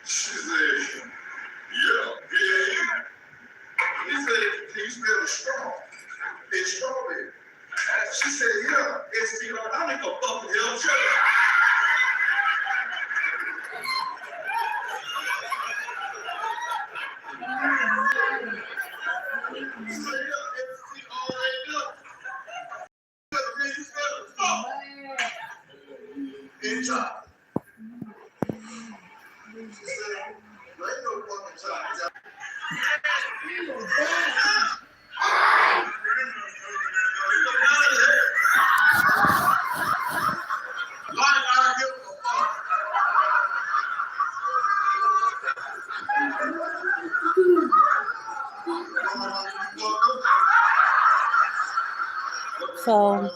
She said, yeah. He said, can you smell the straw? It's strawberry. She said, yeah, it's I think a fucking hell shut So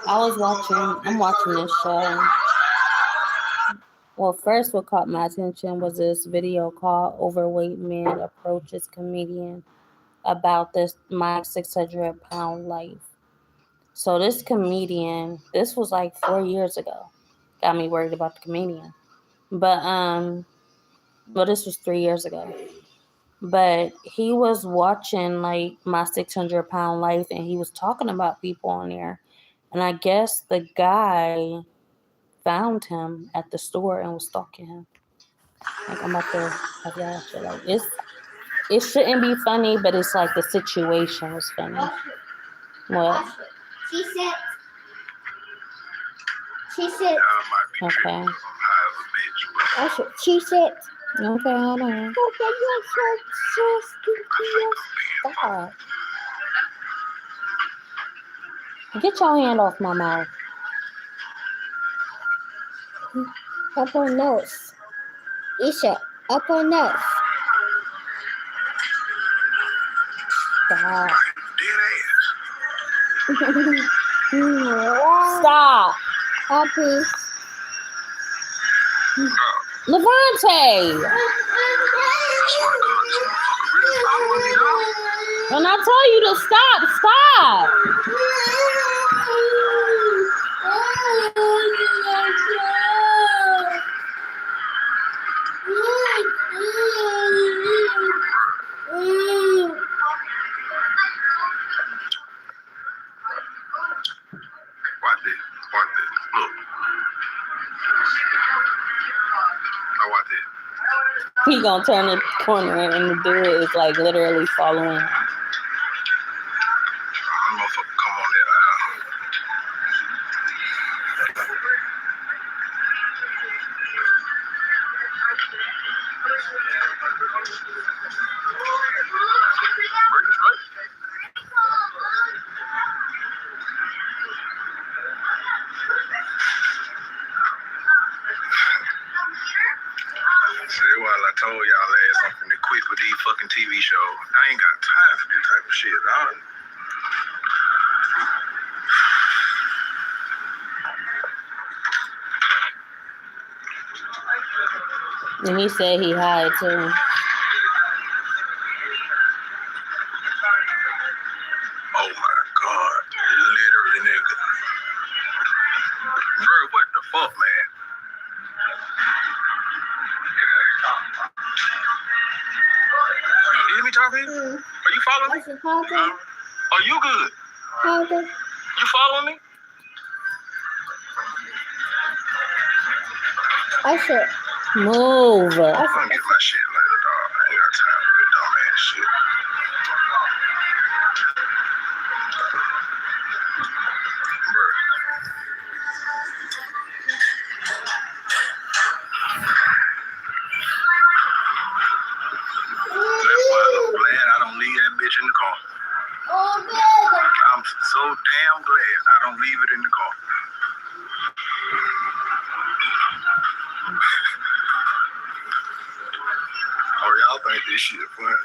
I'm watching this show. Well, first what caught my attention was this video called Overweight Man Approaches Comedian about my 600-pound life. So this comedian, this was like 4 years ago. Got me worried about the comedian. But this was 3 years ago. But he was watching like my 600-pound life, and he was talking about people on there. And I guess the guy found him at the store and was stalking him. Like, I'm about to have y'all shit. Like, it shouldn't be funny, but it's like the situation was funny. What? She said. Okay. She said. Okay, hold on. Stop. Get your hand off my mouth. Up her nose. Isha, up her nose. Stop. Stop. Happy. Levante. When I told you to stop. He gonna turn the corner and the dude is like literally following him. Told y'all last I'm finna quit with these fucking TV shows. I ain't got time for this type of shit. And he said he high too. Oh my God. Literally, nigga. Bro, what the fuck, man? You hear me talking? Are you following me? Are you good? You following me? I should. Move. I'm gonna get my shit later, dog. I ain't got time for that dumb ass shit. Bruh. That's why I'm glad I don't leave that bitch in the car. I'm so damn glad I don't leave it in the car. Oh, y'all think this shit funny.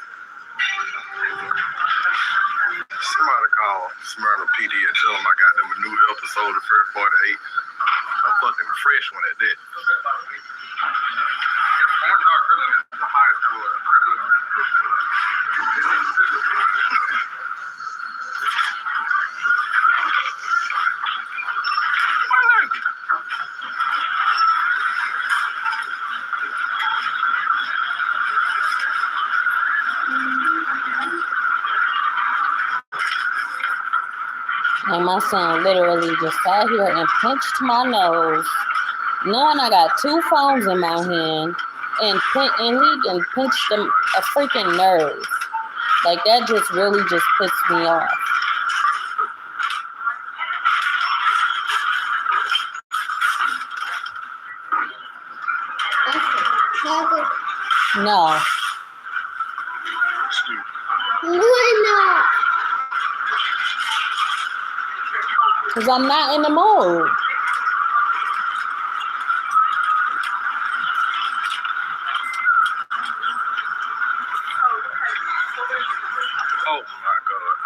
Somebody call Smyrna PD and tell them I got them a new episode of First 48. A fucking fresh one at that. my son literally just sat here and pinched my nose, knowing I got 2 phones in my hand, and he done pinched a freaking nerve. Like, that just really just pissed me off. No. Why not? Because I'm not in the mood. Oh my God.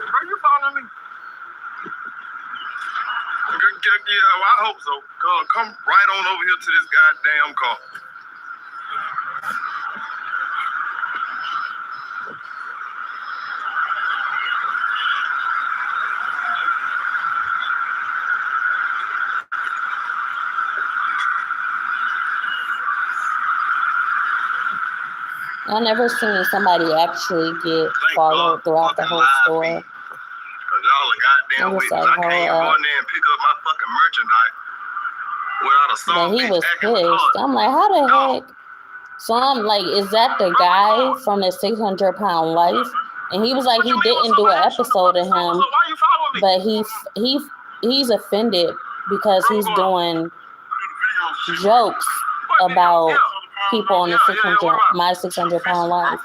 Are you following me? Yeah, well, I hope so. Come right on over here to this goddamn car. I never seen somebody actually get followed throughout the whole store. Cause y'all are goddamn witness. I can't even go in there and pick up my fucking merchandise without a song. But he was pissed. I'm like, how the heck? So I'm like, is that the guy from the 600-pound life? And he was like, he didn't do an episode of him, but he's offended because he's doing jokes about people on the 600-pound life.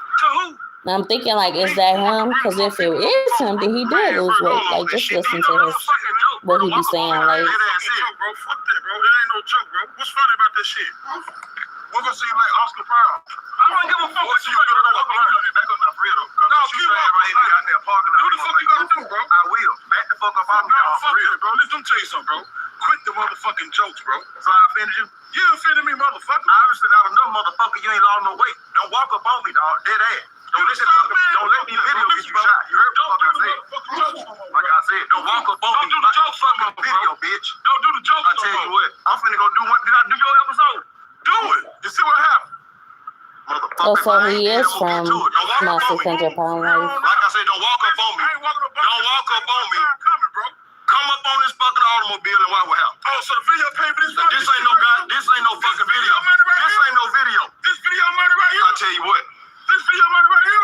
And I'm thinking, like, is that him? Because if it is him, then he did lose weight. Like, just listen to what he be saying. Like, Fuck that, bro. It ain't no joke, bro. What's funny about this shit? We're gonna see like Oscar Brown. I don't give a fuck what you gonna do. Back up now, for real though. No, keep up right here out there parking out. What the fuck you gonna do, bro? I will. Back the fuck up on me, y'all. For real, bro. Listen, let me tell you something, bro. Quit the motherfucking jokes, bro. So I offended you? You offended me, motherfucker. Obviously not enough, motherfucker. You ain't lost no weight. Don't walk up on me, dog. Dead ass. Don't let me video get you shot. You heard what the fuck I said? Like I said, don't walk up on me. Don't do the jokes fucking video, bitch. Don't do the jokes. I tell you what, I'm finna go do one. Did I do your episode? Do it. You see what happened? oh, so he is from my 600-pound life. Like I said, don't walk up on me. Don't walk up on me. Come up on this fucking automobile and watch what happens. Oh, so the video pay for this? This ain't no fucking video. This ain't no video. This video money right here. I tell you what. This video money right here.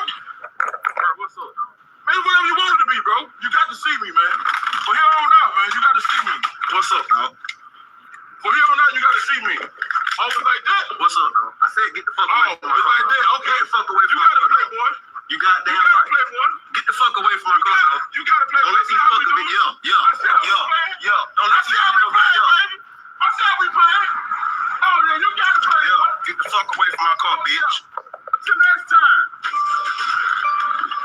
Bro, what's up, dog? Man, whatever you want it to be, bro. You got to see me, man. From here on out, man, you got to see me. What's up, dog? From here on out, you got to see me. Oh, it's like that? What's up, dog? I said get the fuck away from my car. It's like that. Okay. Get the fuck away from my car. You got to play, boy. You gotta play, boy. Get the fuck away from my car, dog. You got to play. Don't let these fuckers be yo. Don't let these fuckers be yo. I said we playing. Oh, yeah, you got to play. Yo, get the fuck away from my car, bitch. Until next time.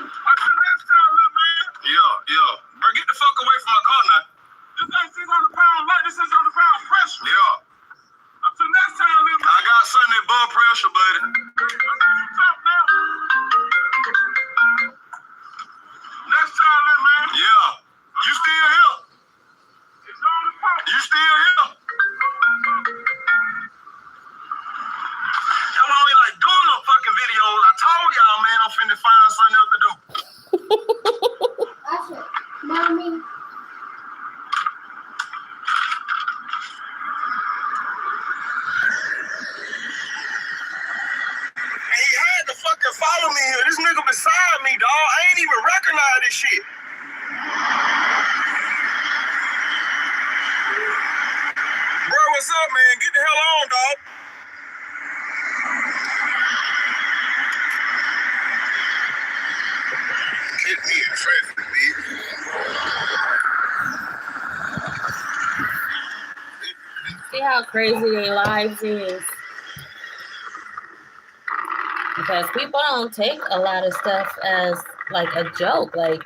Until next time, little man. Yeah. Bro, get the fuck away from my car now. This ain't 600-pound light. This is 600-pound pressure. Yeah. Until next time, little man. I got something that blood pressure, buddy. Next time, little man. Yeah. You still here? You still here? Y'all only like doing no fucking videos. I told y'all, man, I'm finna find something else to do. Usher, mommy. And he had to fucking follow me here. This nigga beside me, dog. I ain't even recognize this shit. Bro, what's up, man? Get the hell on, dog. Get me in traffic, bitch. See how crazy their lives is? Because people don't take a lot of stuff as like a joke. Like,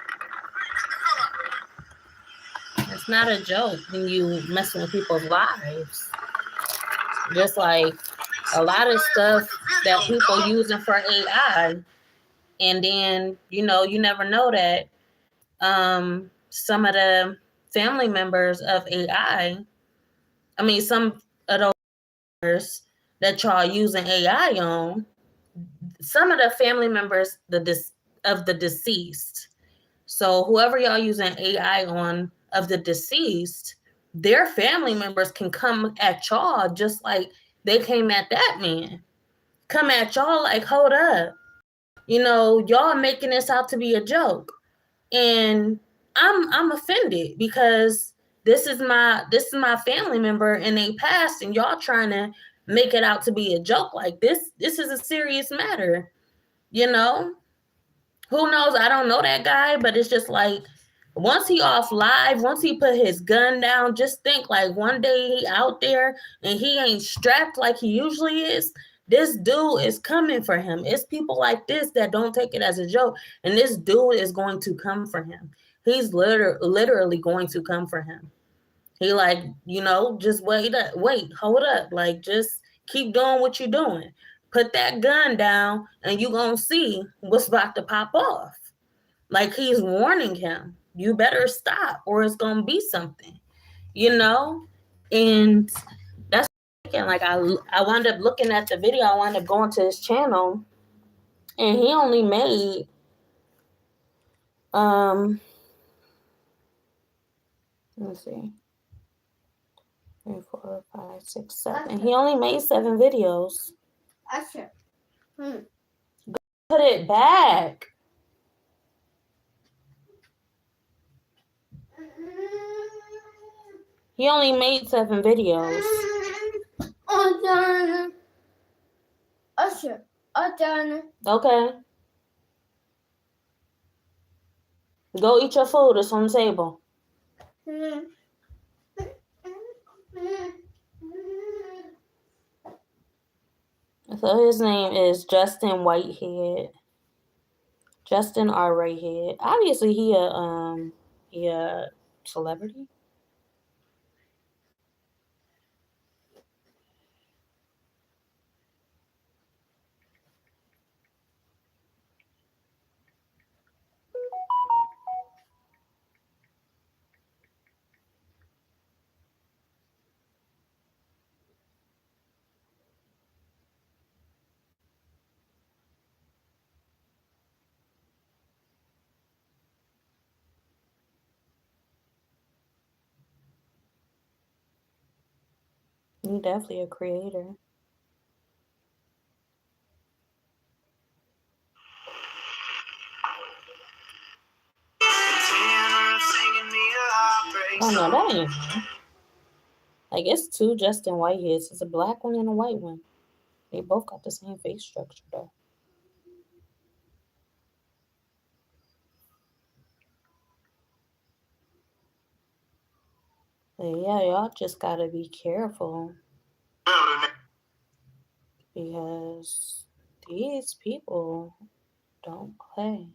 it's not a joke when you messing with people's lives. Just like a lot of stuff that people using for AI, and then you never know that some of the family members of AI, some of those that y'all using AI on, some of the family members of the deceased. So whoever y'all using AI on of the deceased, their family members can come at y'all just like they came at that man. Come at y'all like, hold up. Y'all making this out to be a joke. And I'm offended because this is my family member and they passed and y'all trying to make it out to be a joke. Like this is a serious matter. Who knows? I don't know that guy, but it's just like once he off live, once he put his gun down, just think like one day he out there and he ain't strapped like he usually is. This dude is coming for him. It's people like this that don't take it as a joke. And this dude is going to come for him. He's literally going to come for him. He like, just wait, hold up. Like, just keep doing what you're doing. Put that gun down and you going to see what's about to pop off. Like, he's warning him. You better stop or it's going to be something, And that's like I wound up looking at the video. I wound up going to his channel and he only made let's see, 3, 4, 5, 6, 7. He only made 7 videos. Usher. Put it back. He only made 7 videos. Usher. Okay. Go eat your food. It's on the table. So his name is Justin Whitehead. Justin R. Whitehead. Obviously he a celebrity. He's definitely a creator. Oh no, that ain't him. Like, it's 2 Justin Whiteheads. It's a black one and a white one. They both got the same face structure though. But yeah, y'all just gotta be careful. Because these people don't play.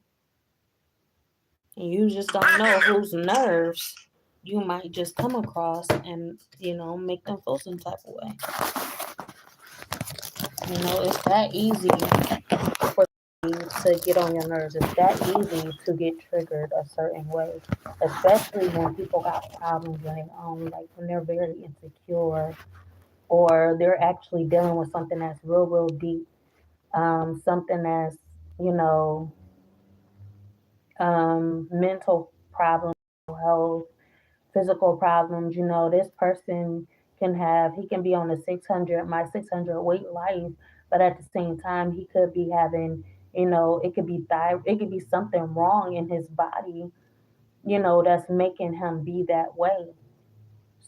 And you just don't know whose nerves you might just come across and, make them feel some type of way. It's that easy for you to get on your nerves. It's that easy to get triggered a certain way. Especially when people got problems when when they're very insecure or they're actually dealing with something that's real, real deep. Something that's, mental problems, health, physical problems. This person he can be on a 600 weight life, but at the same time, he could be having, it could be it could be something wrong in his body, that's making him be that way.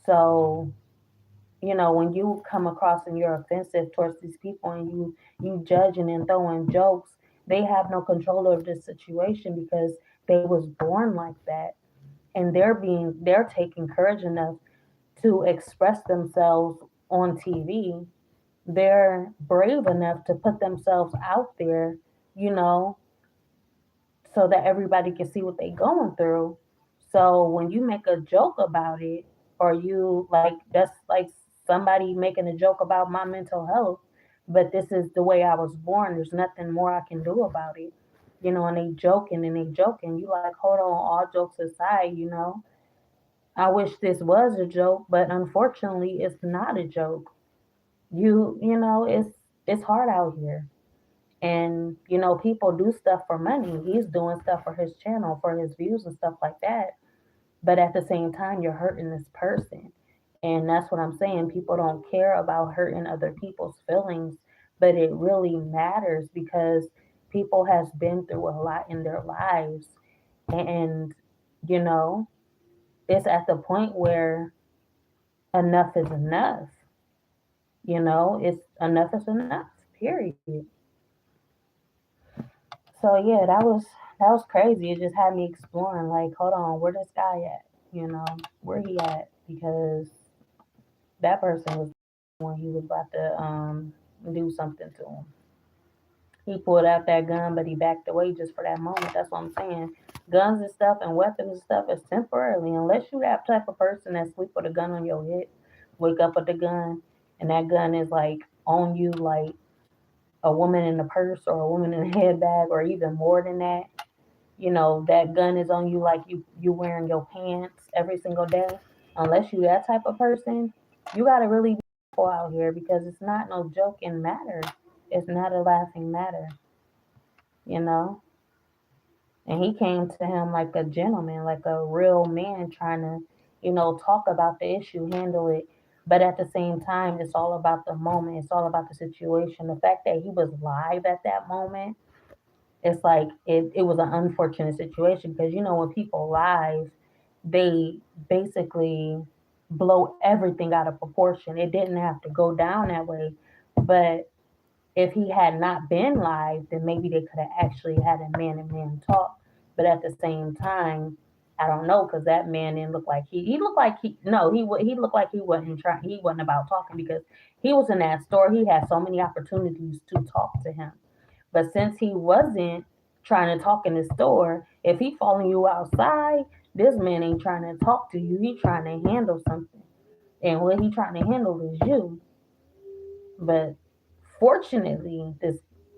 So, when you come across and you're offensive towards these people and you judging and throwing jokes, they have no control over the situation because they was born like that. And they're taking courage enough to express themselves on TV. They're brave enough to put themselves out there, so that everybody can see what they're going through. So when you make a joke about it, or that's like somebody making a joke about my mental health, but this is the way I was born. There's nothing more I can do about it. And they joking and they joking. You like, hold on, all jokes aside, I wish this was a joke, but unfortunately it's not a joke. It's hard out here. And, people do stuff for money. He's doing stuff for his channel, for his views and stuff like that. But at the same time, you're hurting this person. And that's what I'm saying. People don't care about hurting other people's feelings, but it really matters because people has been through a lot in their lives. And, you know, it's at the point where enough is enough. It's enough is enough, period. So yeah, that was crazy. It just had me exploring, like, hold on, where this guy at? Where he at? Because that person was when he was about to do something to him. He pulled out that gun, but he backed away just for that moment. That's what I'm saying. Guns and stuff and weapons and stuff is temporarily, unless you that type of person that sleep with a gun on your head, wake up with the gun, and that gun is like on you, like a woman in a purse or a woman in a headbag, or even more than that. That gun is on you like you wearing your pants every single day. Unless you that type of person, you gotta really be careful out here because it's not no joking matter. It's not a laughing matter, you know. And he came to him like a gentleman, like a real man, trying to, talk about the issue, handle it. But at the same time, it's all about the moment. It's all about the situation. The fact that he was live at that moment, it's like it was an unfortunate situation because when people live, they basically blow everything out of proportion. It didn't have to go down that way, but if he had not been live, then maybe they could have actually had a man and man talk. But at the same time, I don't know because that man didn't look like he looked like he no he looked like he wasn't about talking because he was in that store. He had so many opportunities to talk to him, but since he wasn't trying to talk in the store, if he following you outside, this man ain't trying to talk to you. He trying to handle something, and what he trying to handle is you. But fortunately,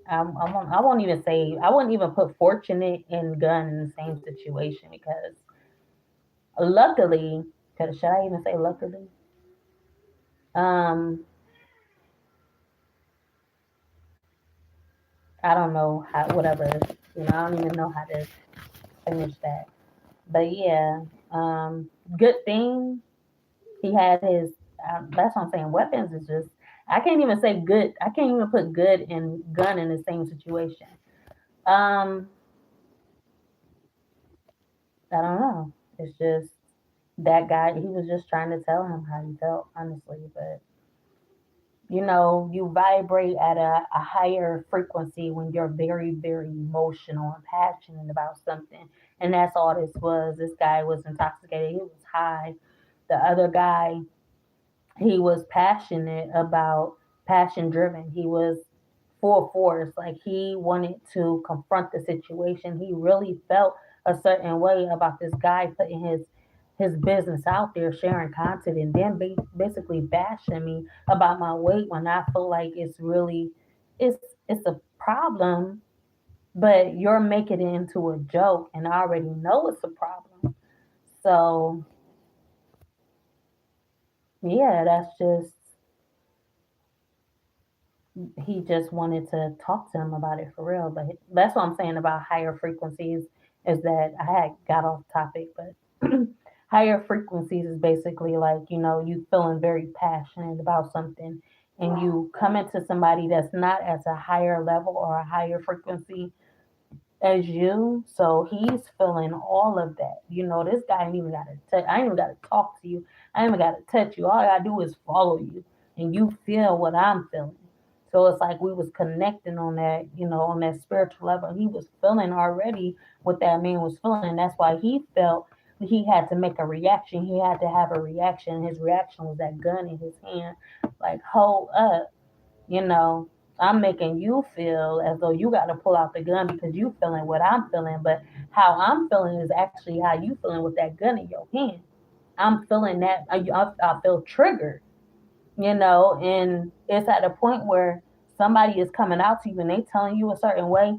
I won't even say I wouldn't even put fortunate and gun in the same situation because luckily, should I even say luckily? Um, I don't know how whatever I don't even know how to finish that. But yeah, good thing he had his. That's what I'm saying. Weapons is just. I can't even say good. I can't even put good and gun in the same situation. Um, I don't know. It's just that guy. He was just trying to tell him how he felt, honestly. But you vibrate at a higher frequency when you're very, very emotional and passionate about something. And that's all this was. This guy was intoxicated. He was high. The other guy, he was passionate about passion driven. He was full force. Like he wanted to confront the situation. He really felt a certain way about this guy putting his business out there, sharing content, and then basically bashing me about my weight when I feel like it's a problem, but you're making it into a joke, and I already know it's a problem. So yeah, that's just he just wanted to talk to him about it for real. But that's what I'm saying about higher frequencies is that I had got off topic, but higher frequencies is basically like, you feeling very passionate about something and you come into somebody that's not at a higher level or a higher frequency as you. So he's feeling all of that. This guy ain't even got to touch. I ain't even got to talk to you. I ain't even got to touch you. All I got to do is follow you, and you feel what I'm feeling. So it's like we was connecting on that, on that spiritual level. He was feeling already what that man was feeling, and that's why he felt he had to make a reaction. He had to have a reaction. His reaction was that gun in his hand, like hold up, you know, I'm making you feel as though you got to pull out the gun because you feeling what I'm feeling, but how I'm feeling is actually how you feeling with that gun in your hand. I'm feeling that I feel triggered, and it's at a point where somebody is coming out to you and they telling you a certain way.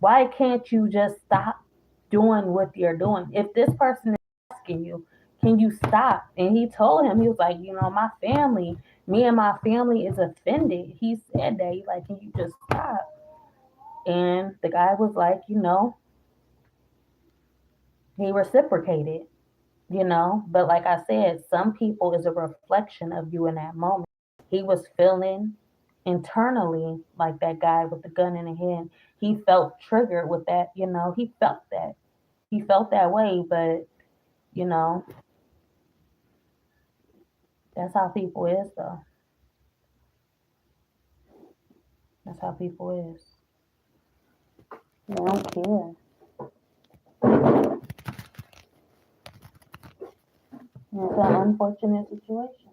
Why can't you just stop doing what you're doing? If this person is asking you, can you stop? And he told him, he was like, my me and my family is offended. He said that. He like, can you just stop? And the guy was like, he reciprocated, But like I said, some people is a reflection of you in that moment. He was feeling internally like that guy with the gun in the hand. He felt triggered with that, he felt that. He felt that way, but you know, that's how people is though. That's how people is. They don't care. And it's an unfortunate situation.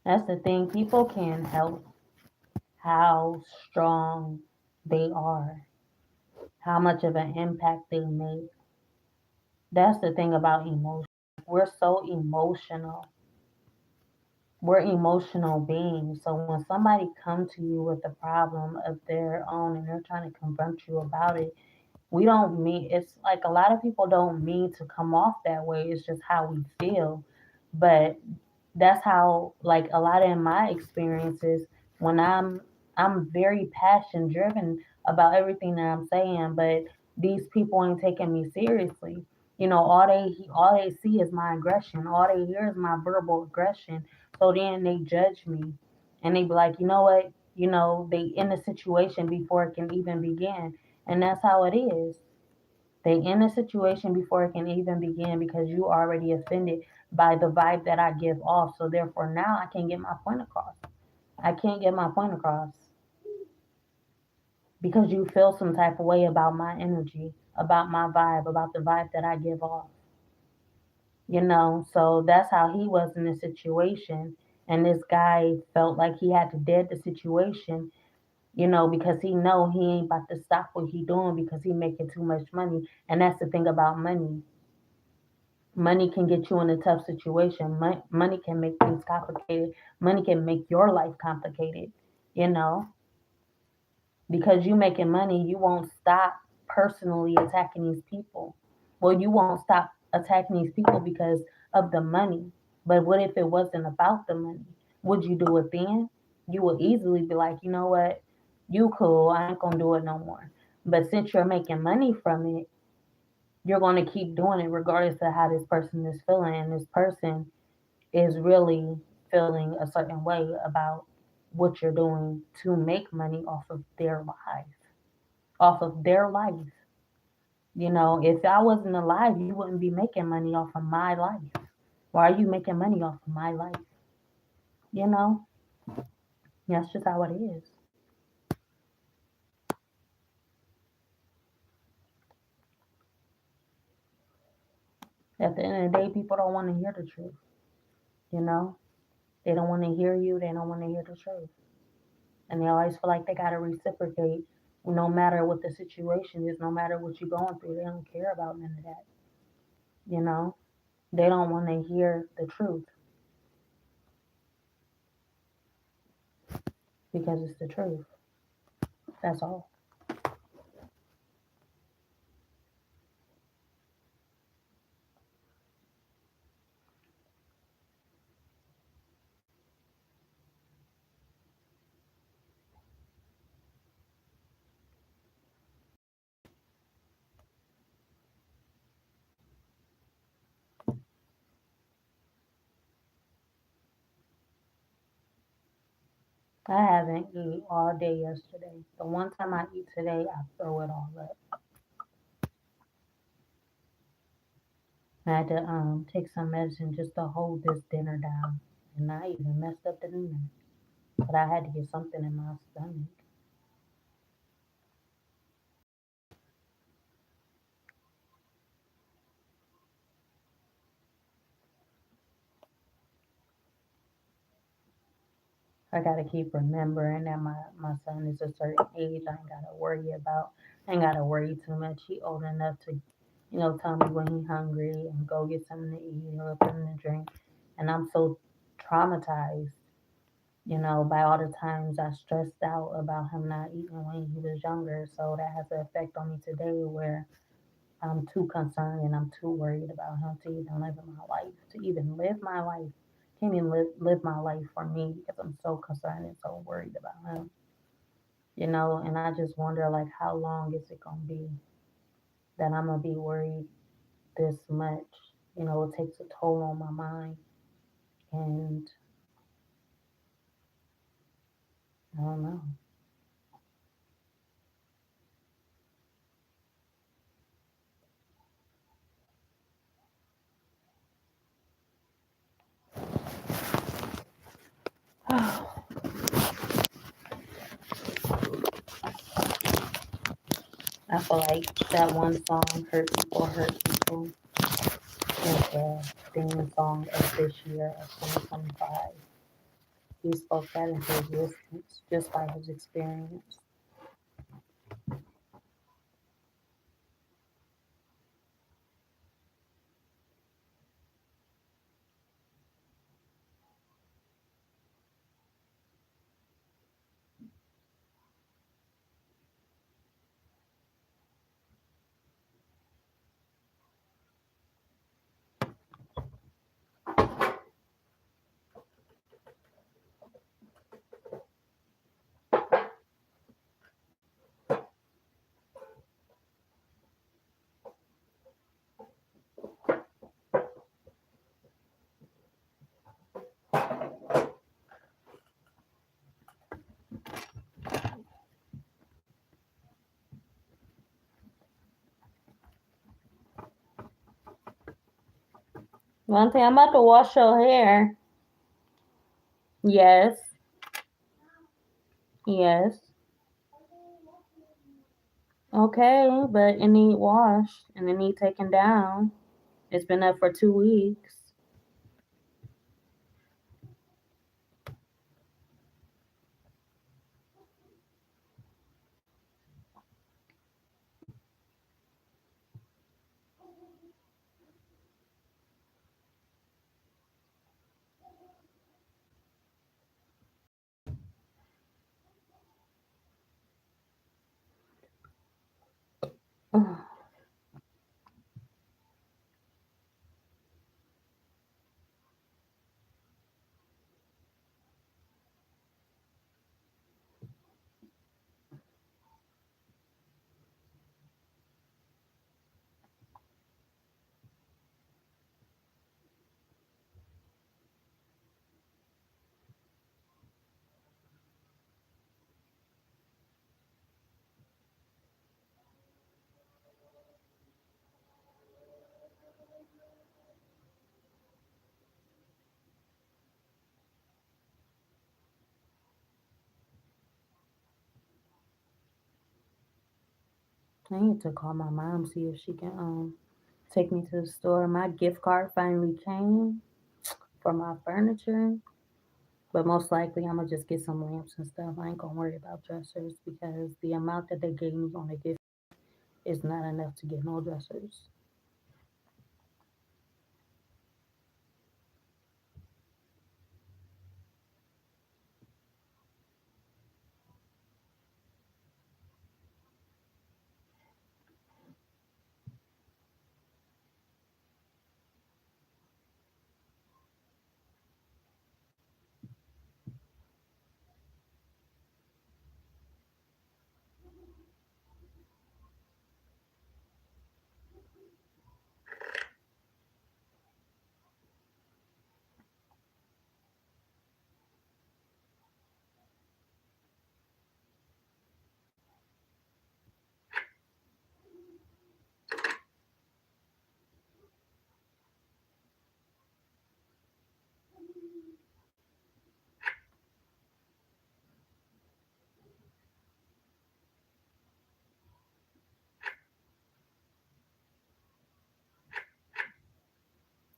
That's the thing. People can't help how strong they are, how much of an impact they make. That's the thing about emotion. We're so emotional. We're emotional beings. So when somebody comes to you with a problem of their own and they're trying to confront you about it, we don't mean it's like a lot of people don't mean to come off that way. It's just how we feel. But that's how like a lot of my experiences when I'm very passion driven about everything that I'm saying, but these people ain't taking me seriously. All they see is my aggression. All they hear is my verbal aggression. So then they judge me and they be like, you know what? They in the situation before it can even begin. And that's how it is. They in a situation before it can even begin because you already offended by the vibe that I give off. So therefore now I can't get my point across. I can't get my point across because you feel some type of way about my energy, about my vibe, about the vibe that I give off. So that's how he was in the situation. And this guy felt like he had to dead the situation, because he know he ain't about to stop what he doing because he making too much money. And that's the thing about money. Money can get you in a tough situation. Money can make things complicated. Money can make your life complicated, you know. Because you making money, you won't stop personally attacking these people. Well, you won't stop attacking these people because of the money. But what if it wasn't about the money? Would you do it then? You would easily be like, you know what? You cool. I ain't gonna do it no more. But since you're making money from it, you're going to keep doing it regardless of how this person is feeling. And this person is really feeling a certain way about what you're doing to make money off of their life, off of their life. If I wasn't alive, you wouldn't be making money off of my life. Why are you making money off of my life? You know, that's just how it is. At the end of the day, people don't want to hear the truth. You know, they don't want to hear you. They don't want to hear the truth. And they always feel like they got to reciprocate no matter what the situation is, no matter what you're going through. They don't care about none of that. You know, they don't want to hear the truth because it's the truth. That's all. I haven't eaten all day yesterday. The one time I eat today, I throw it all up. I had to take some medicine just to hold this dinner down, and I even messed up the dinner. But I had to get something in my stomach. I gotta keep remembering that my son is a certain age. I ain't gotta worry about. I ain't gotta worry too much. He old enough to, tell me when he hungry and go get something to eat or something to drink. And I'm so traumatized, by all the times I stressed out about him not eating when he was younger. So that has an effect on me today where I'm too concerned and I'm too worried about him to even live my life, to even live my life. Can't even live my life for me because I'm so concerned and so worried about him. And I just wonder like how long is it gonna be that I'm gonna be worried this much? It takes a toll on my mind and I don't know. I feel like that one song, Hurt People, is the theme song of this year of 2025. He spoke that into existence just by his experience. One thing, I'm about to wash your hair. Yes, yes. Okay, but it need washed and it need taken down. It's been up for 2 weeks. I need to call my mom, see if she can take me to the store. My gift card finally came for my furniture. But most likely I'm gonna just get some lamps and stuff. I ain't gonna worry about dressers because the amount that they gave me on the gift is not enough to get no dressers.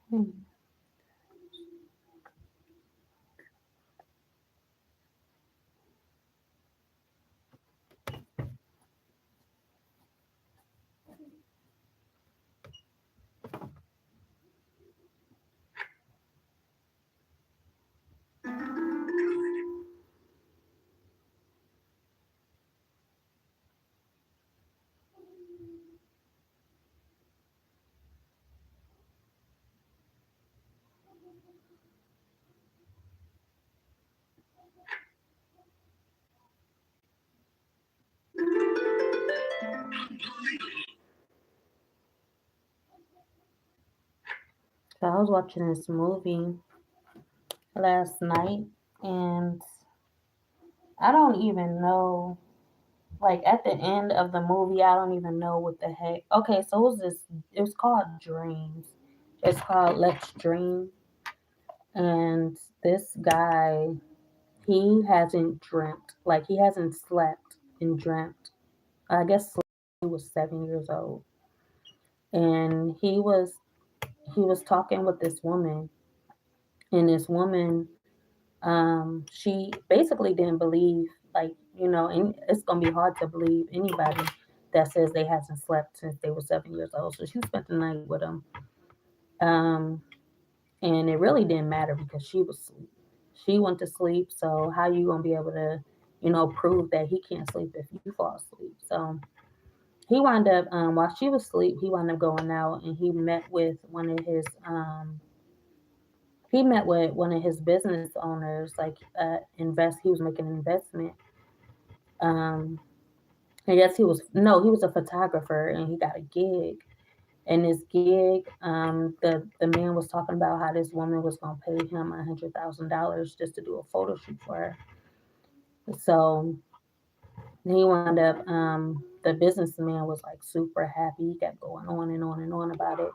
Hmm. was watching this movie last night, and I don't even know. Like at the end of the movie, I don't even know what the heck. Okay, so it was this. It was called Dreams. It's called Let's Dream, and this guy, he hasn't dreamt. Like he hasn't slept and dreamt. I guess he was 7 years old, and he was talking with this woman, and this woman, she basically didn't believe, like, and it's gonna be hard to believe anybody that says they hasn't slept since they were 7 years old. So she spent the night with him, um, and it really didn't matter because she was asleep. She went to sleep. So how you gonna be able to, prove that he can't sleep if you fall asleep? So he wound up, while she was asleep, he wound up going out and he met with one of his business owners, like he was making an investment. Um, I guess he was a photographer and he got a gig. And this gig, the man was talking about how this woman was gonna pay him $100,000 just to do a photo shoot for her. So he wound up, the businessman was like super happy. He kept going on and on and on about it.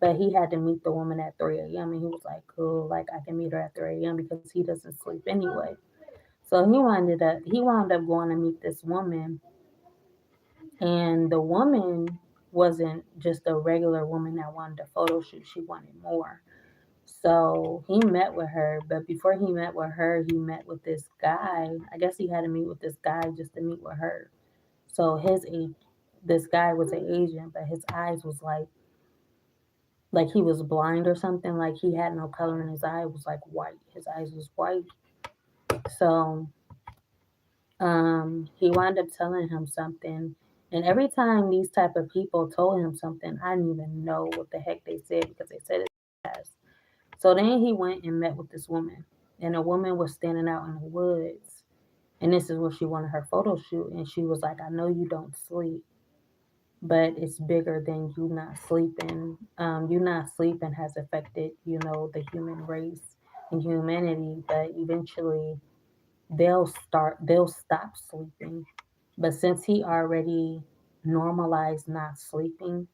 But he had to meet the woman at 3 a.m. and he was like, cool, like I can meet her at 3 a.m. because he doesn't sleep anyway. So he wound up going to meet this woman, and the woman wasn't just a regular woman that wanted a photo shoot. She wanted more. So he met with her, but before he met with her, he met with this guy. I guess he had to meet with this guy just to meet with her. So this guy was an Asian, but his eyes was like he was blind or something. Like he had no color in his eye. It was like white. His eyes was white. So he wound up telling him something, and every time these type of people told him something, I didn't even know what the heck they said because they said it fast. So then he went and met with this woman, and the woman was standing out in the woods, and this is where she wanted her photo shoot, and she was like, I know you don't sleep, but it's bigger than you not sleeping. You not sleeping has affected, the human race and humanity, but eventually they'll stop sleeping. But since he already normalized not sleeping,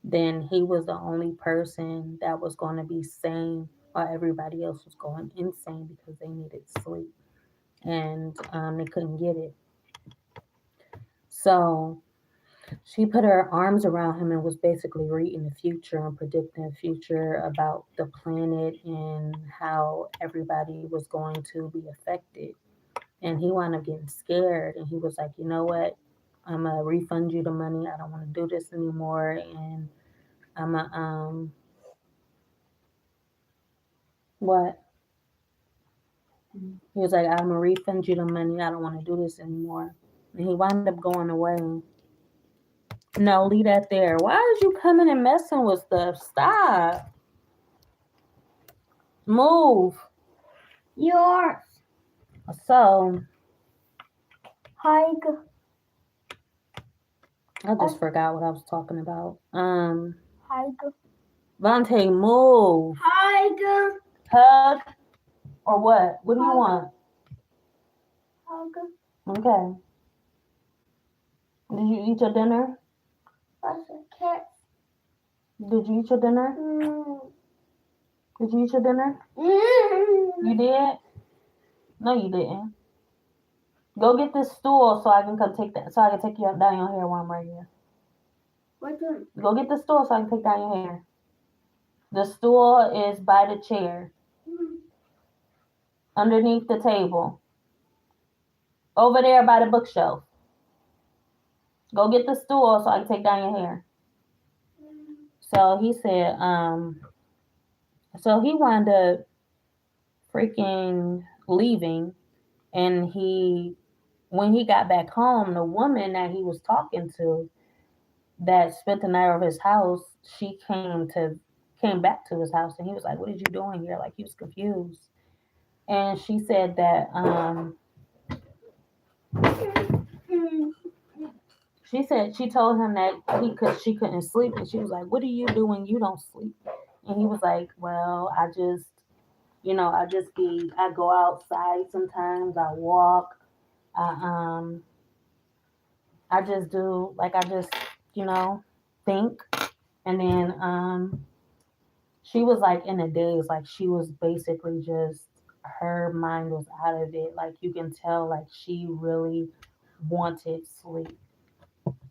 then he was the only person that was going to be sane while everybody else was going insane because they needed sleep, and they couldn't get it. So she put her arms around him and was basically reading the future and predicting the future about the planet and how everybody was going to be affected. And he wound up getting scared, and he was like, you know what? I'm gonna refund you the money. I don't want to do this anymore, and I'm a what? He was like, I'm gonna refund you the money. I don't want to do this anymore. And he wound up going away. No, leave that there. Why is you coming and messing with stuff? Stop. Move. Yours. So Hike. I just forgot what I was talking about. Hike. Vontae, move. Hike. Hug or what? What do you want? Hike. Okay. Did you eat your dinner? What's a cat? Did you eat your dinner? Did you eat your dinner? You did? No, you didn't. Go get this stool so I can come take that. So I can take you down your hair while I'm right here. What the? Go get the stool so I can take down your hair. The stool is by the chair, underneath the table, over there by the bookshelf. Go get the stool so I can take down your hair. So he said, so he wound up freaking leaving, and when he got back home, the woman that he was talking to that spent the night over his house, she came back to his house, and he was like, what are you doing here? Like, he was confused. And she said that she told him that she couldn't sleep, and she was like, what do you do when you don't sleep? And he was like, well, I go outside sometimes, I walk, I, I just do, like, I just, you know, think. And then, she was like in a daze, like she was basically just, her mind was out of it. Like you can tell, like she really wanted sleep.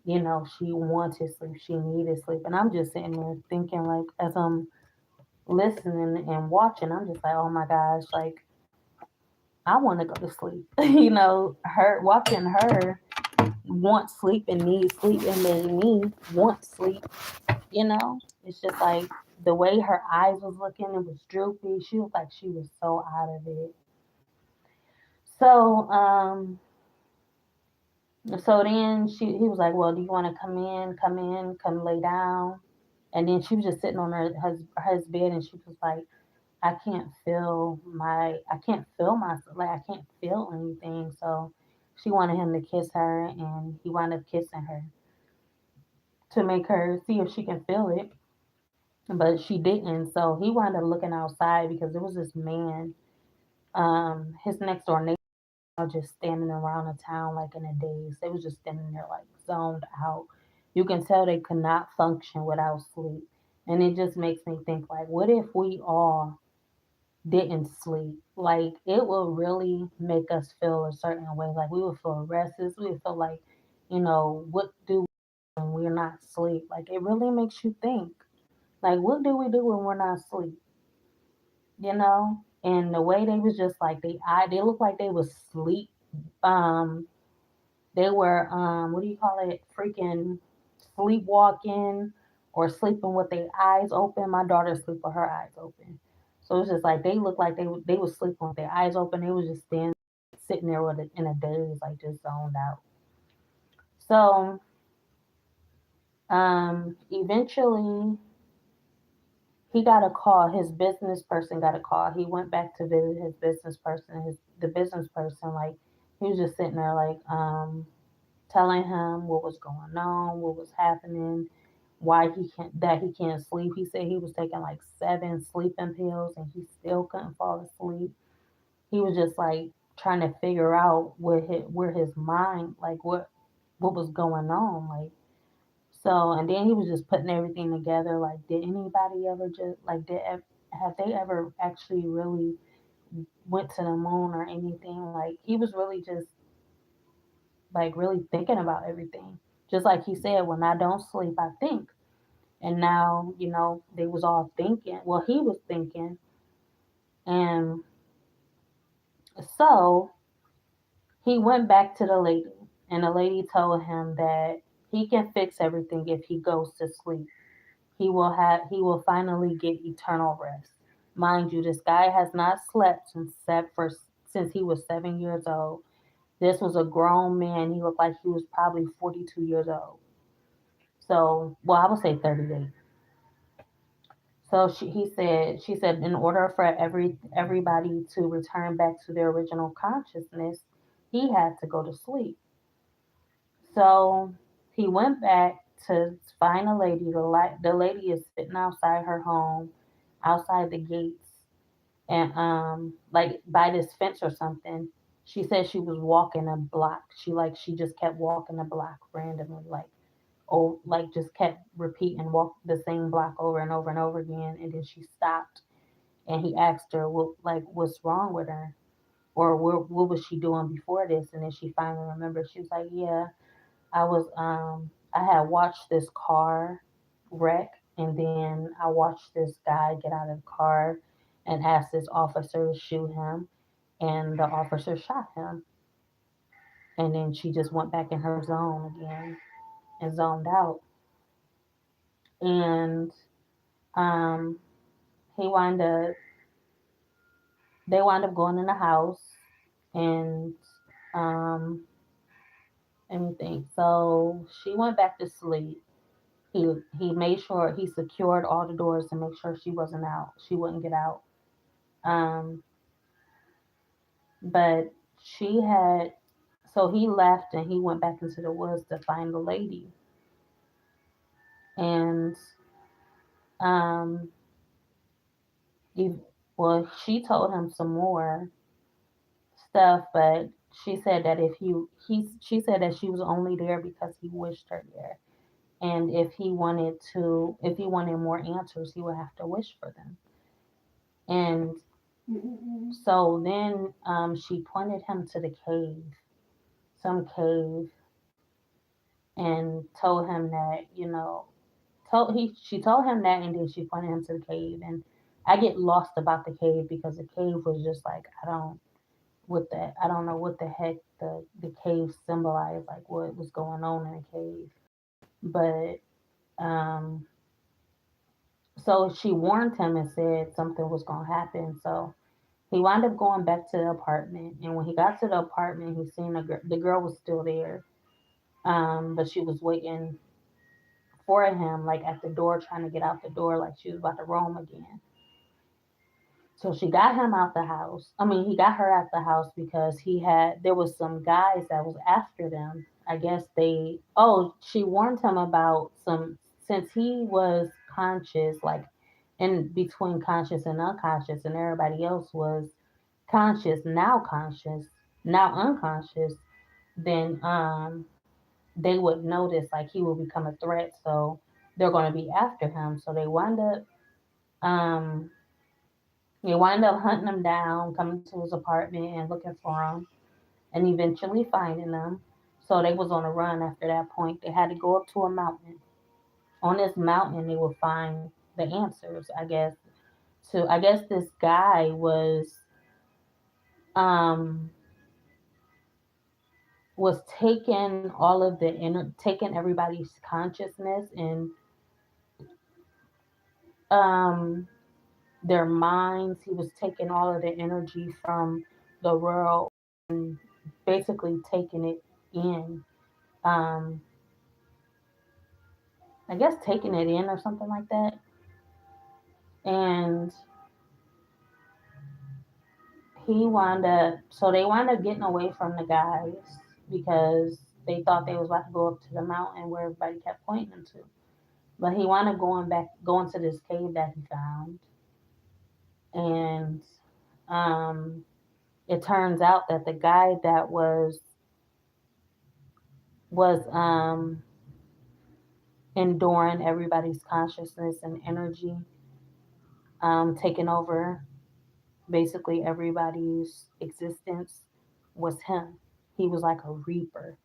She wanted sleep. She needed sleep. And I'm just sitting there thinking, like, as I'm listening and watching, I'm just like, oh my gosh, like, I want to go to sleep. Her watching her want sleep and need sleep, and made me want sleep. It's just like the way her eyes was looking, it was droopy. She was like she was so out of it. So, so then he was like, well, do you want to come lay down? And then she was just sitting on his bed, and she was like, I can't feel myself, like I can't feel anything. So she wanted him to kiss her, and he wound up kissing her to make her see if she can feel it, but she didn't. So he wound up looking outside because there was this man, his next door neighbor, just standing around the town like in a daze. They was just standing there like zoned out. You can tell they could not function without sleep. And it just makes me think, like, what if we all didn't sleep? Like, it will really make us feel a certain way. Like, we would feel restless. We would feel like, what do we when we're not asleep? Like, it really makes you think. Like, what do we do when we're not asleep? And the way they was just like, they looked like they was sleep. Um, they were, what do you call it? Freaking sleepwalking or sleeping with their eyes open. My daughter sleep with her eyes open. So it's just like they looked like they was sleeping with their eyes open. They was just sitting there in a daze, like just zoned out. So eventually he got a call. His business person got a call. He went back to visit his business person. The business person, like, he was just sitting there like, telling him what was going on, what was happening, why he can't sleep. He said he was taking like 7 sleeping pills and he still couldn't fall asleep. He was just like trying to figure out where his mind, like, what was going on, like. So, and then he was just putting everything together. Like, did anybody ever just like have they ever actually really went to the moon or anything? Like, he was really just like really thinking about everything. Just like he said, when I don't sleep, I think. And now, they was all thinking. Well, he was thinking. And so he went back to the lady, and the lady told him that he can fix everything if he goes to sleep. He will finally get eternal rest. Mind you, this guy has not slept since he was 7 years old. This was a grown man. He looked like he was probably 42 years old. So, well, I would say 38. So she said, in order for everybody to return back to their original consciousness, he had to go to sleep. So he went back to find a lady. The lady is sitting outside her home, outside the gates, and like by this fence or something. She said she was walking a block. She just kept walking a block randomly, like, oh, like just kept repeating walk the same block over and over and over again. And then she stopped, and he asked her, what's wrong with her, or what was she doing before this? And then she finally remembered. She was like, yeah, I had watched this car wreck, and then I watched this guy get out of the car and asked this officer to shoot him, and the officer shot him. And then she just went back in her zone again and zoned out. And um, he wound up, they wound up going in the house, and um, everything. So she went back to sleep. He made sure he secured all the doors to make sure she wouldn't get out. Um, but she had so he left and he went back into the woods to find the lady. And um Well, she told him some more stuff, but she said that she said that she was only there because he wished her there. And if he wanted more answers, he would have to wish for them. And so then she pointed him to the cave, some cave, and told him that, she told him that, and then she pointed him to the cave. And I get lost about the cave because the cave was just like, I don't know what the heck the cave symbolized, like what was going on in the cave. But so she warned him and said something was gonna happen. So he wound up going back to the apartment, and when he got to the apartment, he seen the girl was still there, but she was waiting for him, like at the door, trying to get out the door, like she was about to roam again. So she got him out the house. I mean, he got her out the house because there was some guys that was after them. I guess she warned him about since he was conscious, like in between conscious and unconscious, and everybody else was conscious, now unconscious, then they would notice like he will become a threat. So they're going to be after him. So um, they wind up hunting him down, coming to his apartment and looking for him, and eventually finding him. So they was on a run after that point. They had to go up to a mountain. On this mountain, they would find the answers. I guess this guy um was taking everybody's consciousness and um their minds. He was taking all of the energy from the world and basically taking it in. Um, I guess taking it in or something like that. And they wound up getting away from the guys because they thought they was about to go up to the mountain where everybody kept pointing them to. But he wound up going to this cave that he found. And um, it turns out that the guy that was enduring everybody's consciousness and energy, taking over basically everybody's existence, was him. He was like a reaper.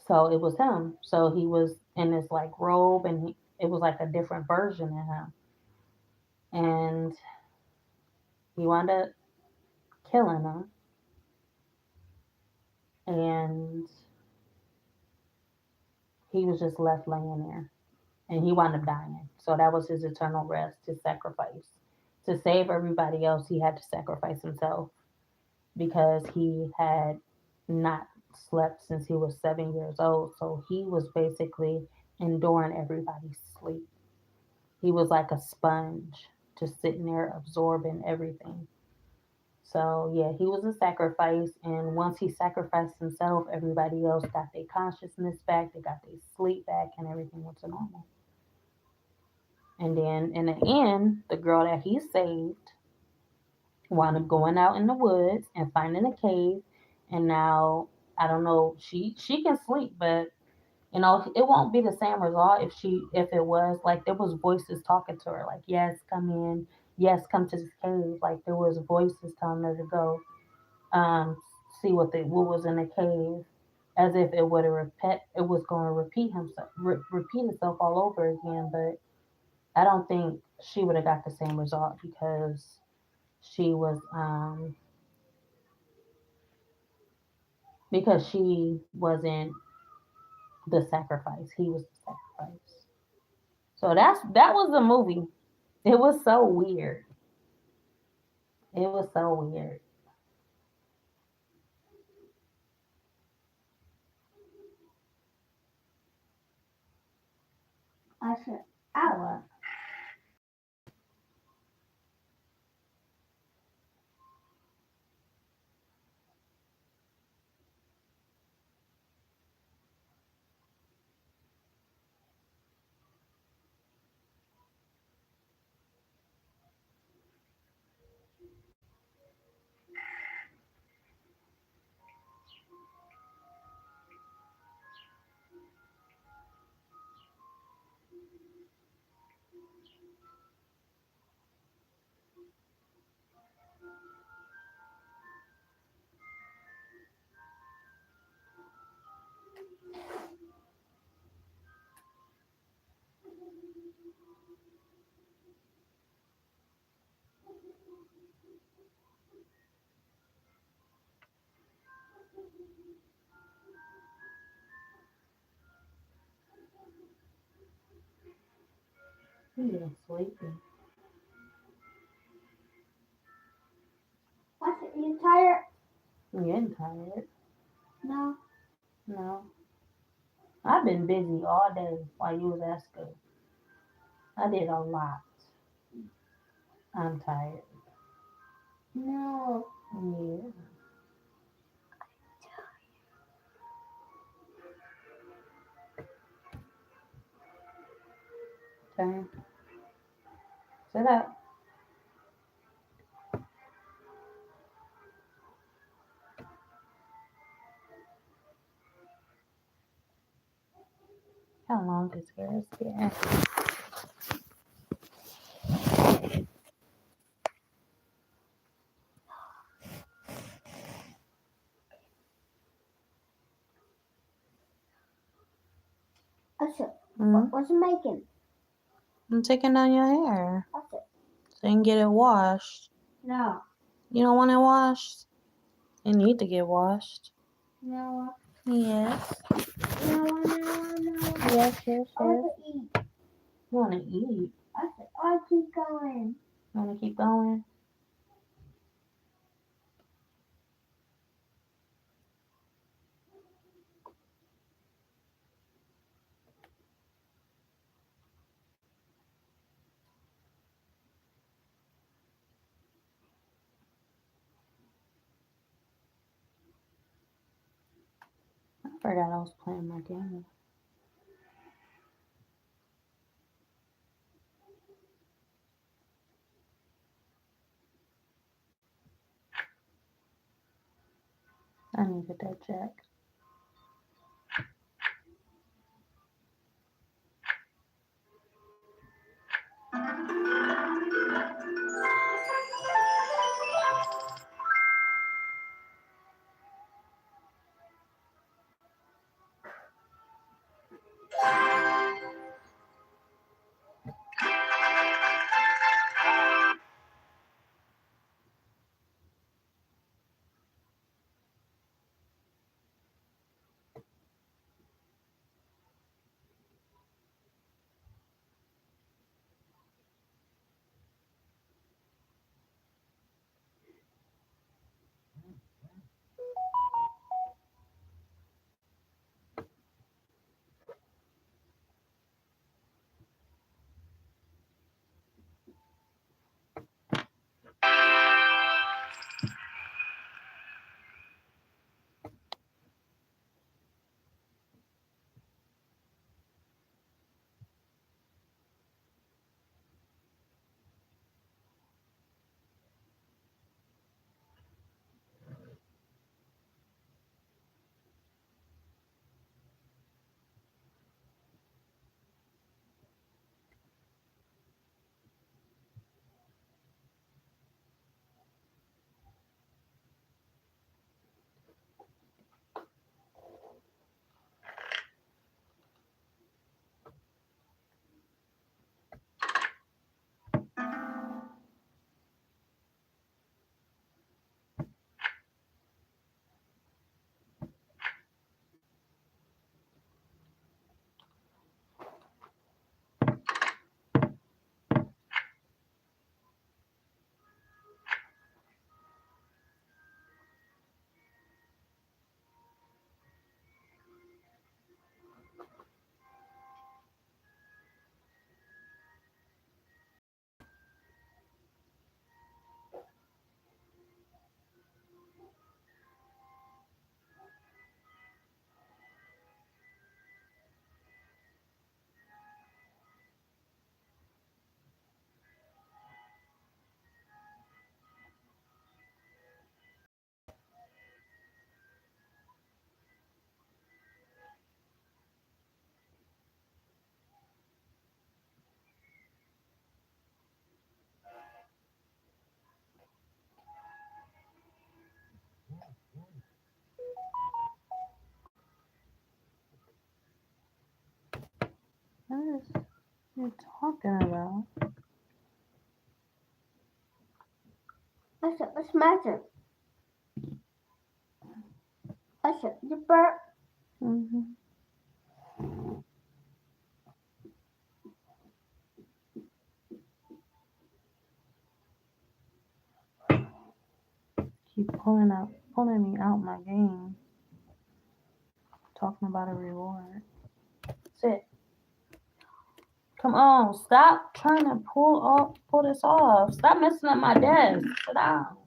So it was him. So he was in this like robe, and it was like a different version of him. And he wound up killing him, and he was just left laying there. And he wound up dying. So that was his eternal rest, his sacrifice. To save everybody else, he had to sacrifice himself because he had not slept since he was 7 years old. So he was basically enduring everybody's sleep. He was like a sponge, just sitting there absorbing everything. So yeah, he was a sacrifice, and once he sacrificed himself, everybody else got their consciousness back, they got their sleep back, and everything went to normal. And then in the end, the girl that he saved wound up going out in the woods and finding a cave. And now I don't know, she can sleep, but it won't be the same result if it was like there was voices talking to her, like, yes, come in, yes, come to this cave. Like there was voices telling her to go um see what was in the cave, as if it was going to repeat itself all over again. But I don't think she would have got the same result she was because she wasn't the sacrifice. He was the sacrifice. So that was the movie. It was so weird. It was so weird. I said, ow. What? He's getting sleepy. Usher, you tired? I'm getting tired. No. No. I've been busy all day while you was at school. I did a lot. I'm tired. No. Yeah. Turn. Sit up. How long is yours? Yeah. Usher, Mm-hmm. what you making? I'm taking down your hair Usher. so you can get it washed. No. You don't want it washed? It need to get washed. No. Yes. No. Yes, yes, I yes. want to eat. You want to eat? Usher, I keep going. You want to keep going? I forgot I was playing my game. I need to get that checked. What is you talking about? Usher, what's the matter? Usher, you burp. Mm-hmm. pulling me out my game. Talking about a reward. Sit. Come on, stop trying to pull this off. Stop messing up my desk. Sit down.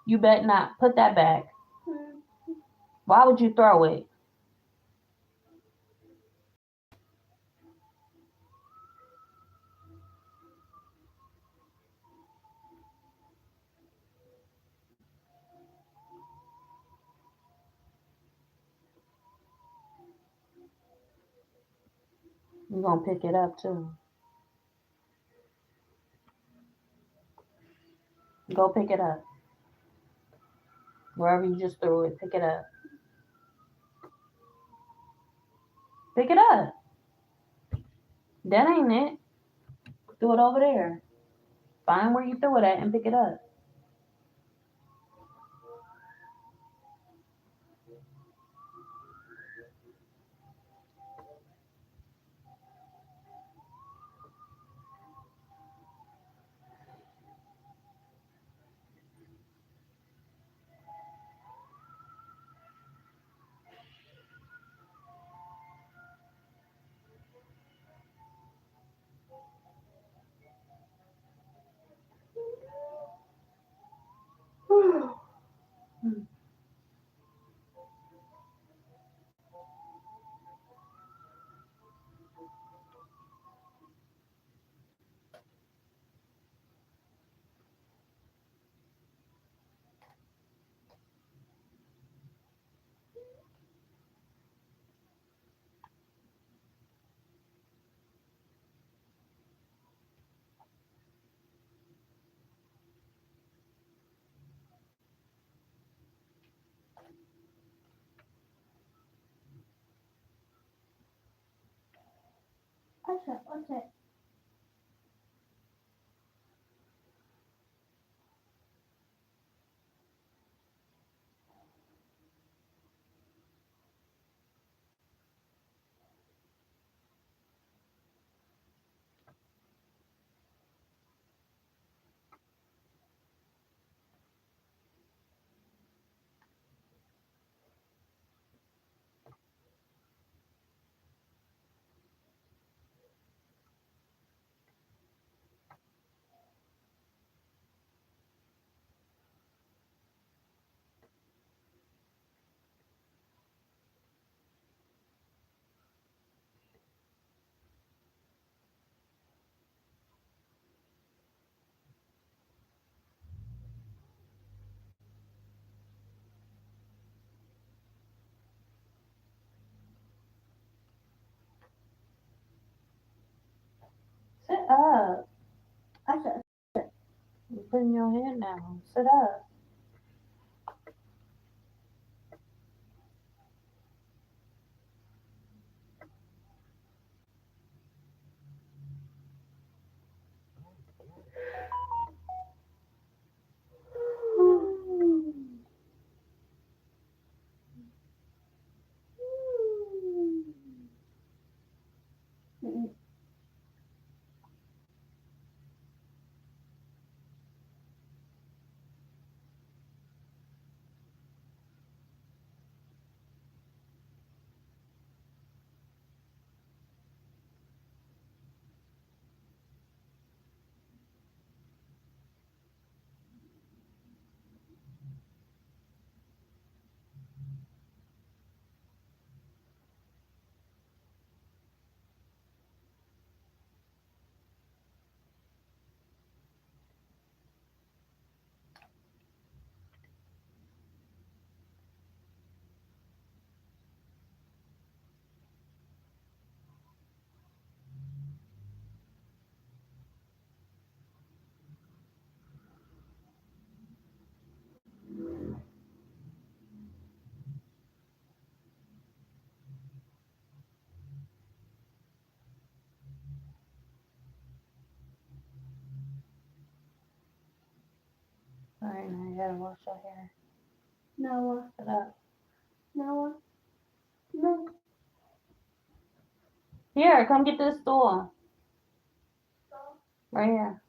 You bet not. Put that back. Why would you throw it? You're going to pick it up too. Go pick it up. Wherever you just threw it, pick it up. Pick it up. That ain't it. Do it over there. Find where you threw it at and pick it up. What's it? Sit up. I said, you're putting your head down. Sit up. All right, now you gotta wash your hair. No, sit up. No. Here, come get this stool. Right here.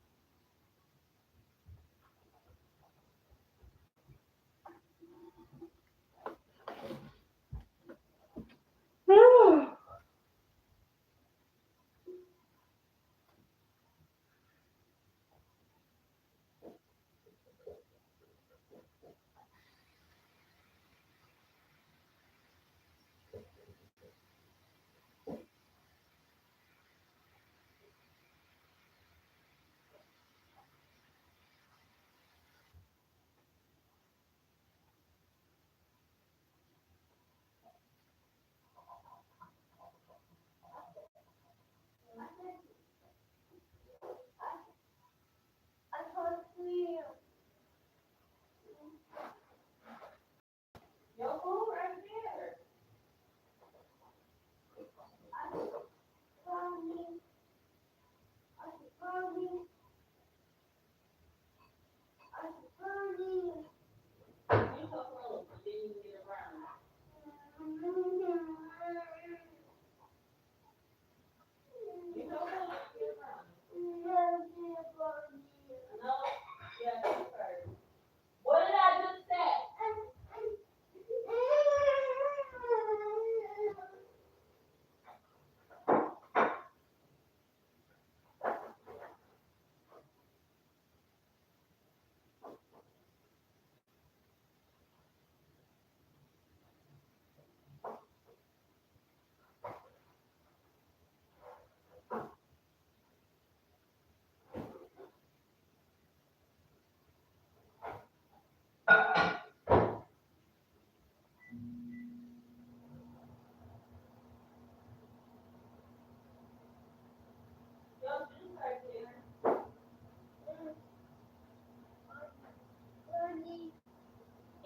What did I just say?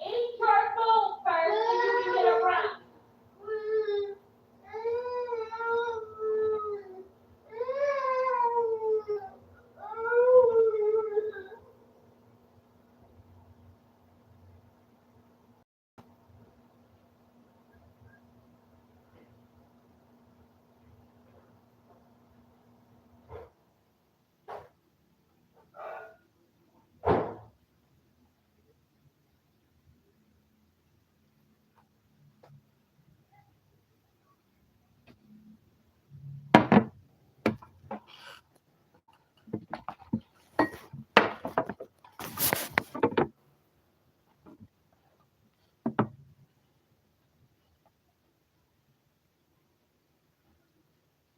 Eat your food first so you can get around.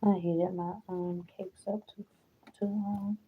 I heated my cakes up too long.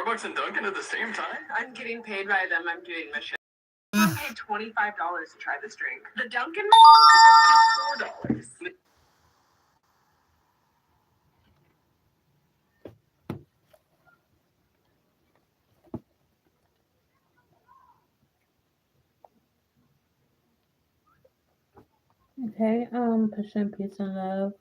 Starbucks and Dunkin' at the same time? I'm getting paid by them. I'm doing the shit. I paid $25 to try this drink. The Dunkin' is $4. Okay, pushing peace and love.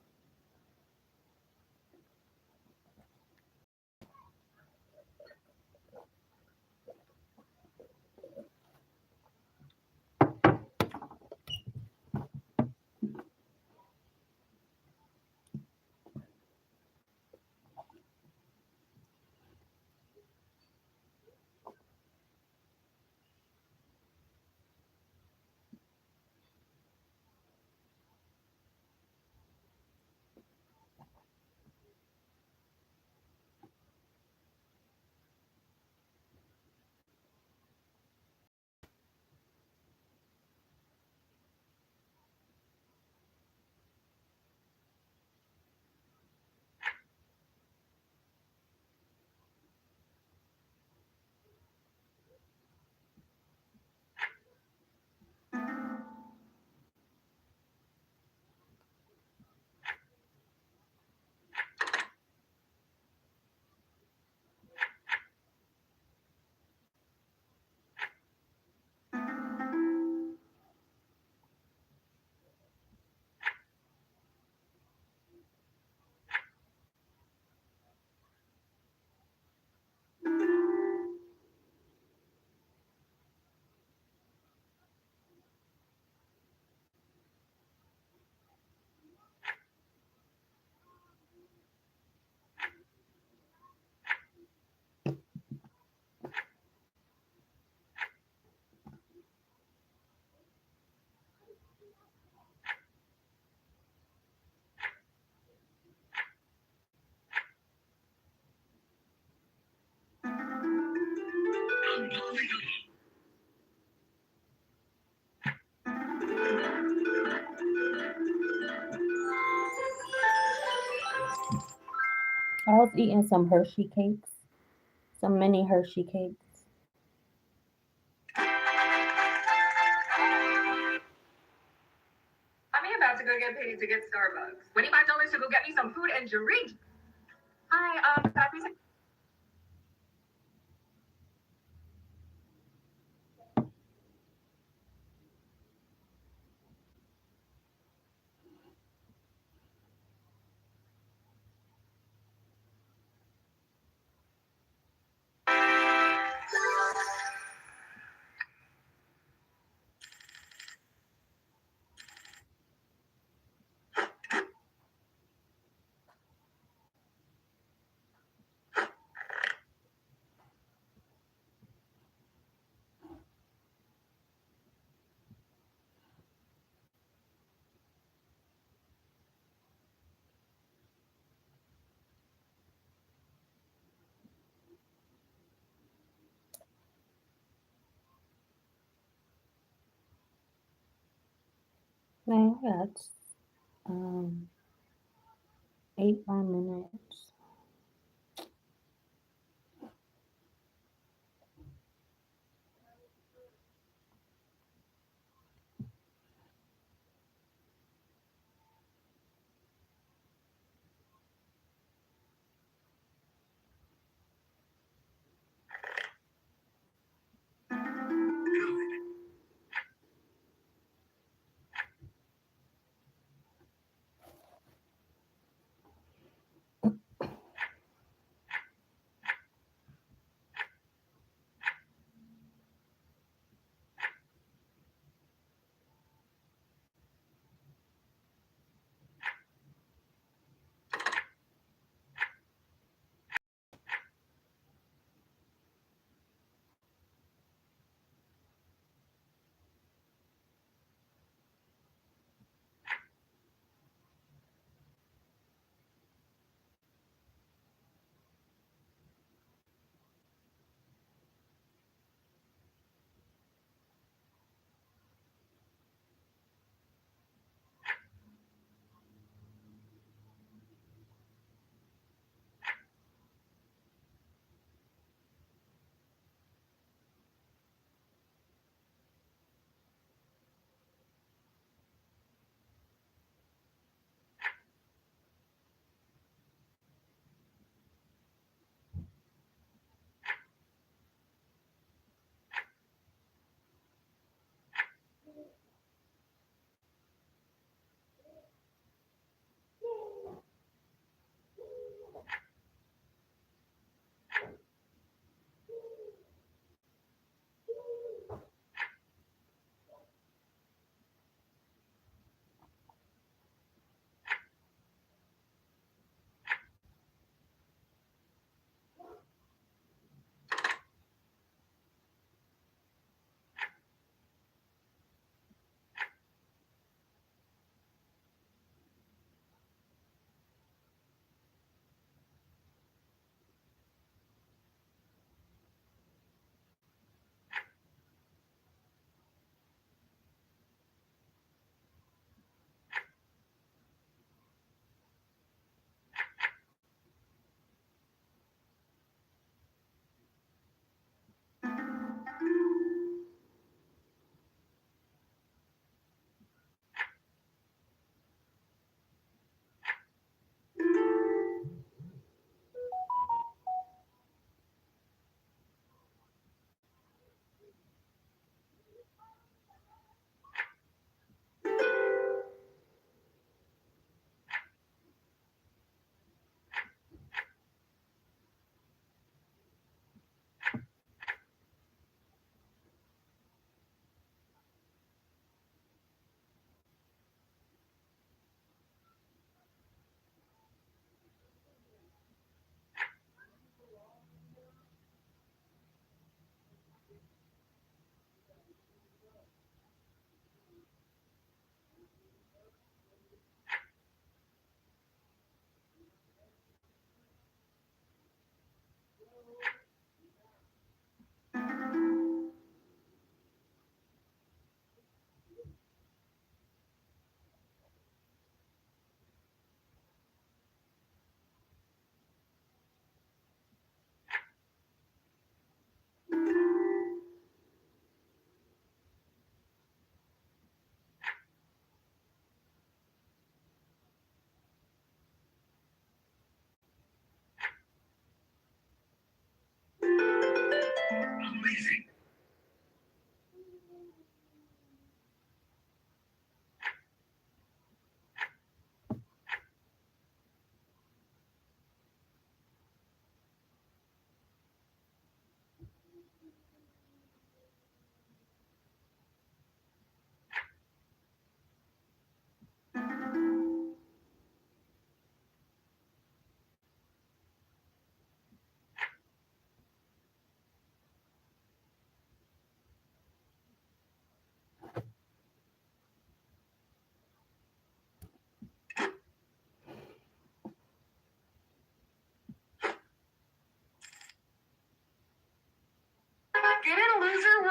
I was eating some Hershey cakes, some mini Hershey cakes. I'm about to go get paid to get Starbucks. $25 to go get me some food and drink. Hi, can I please? Man, that's 8 more minutes.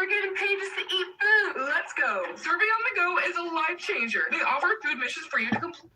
We're getting paid just to eat food. Let's go. Survey on the Go is a life changer. They offer food missions for you to complete.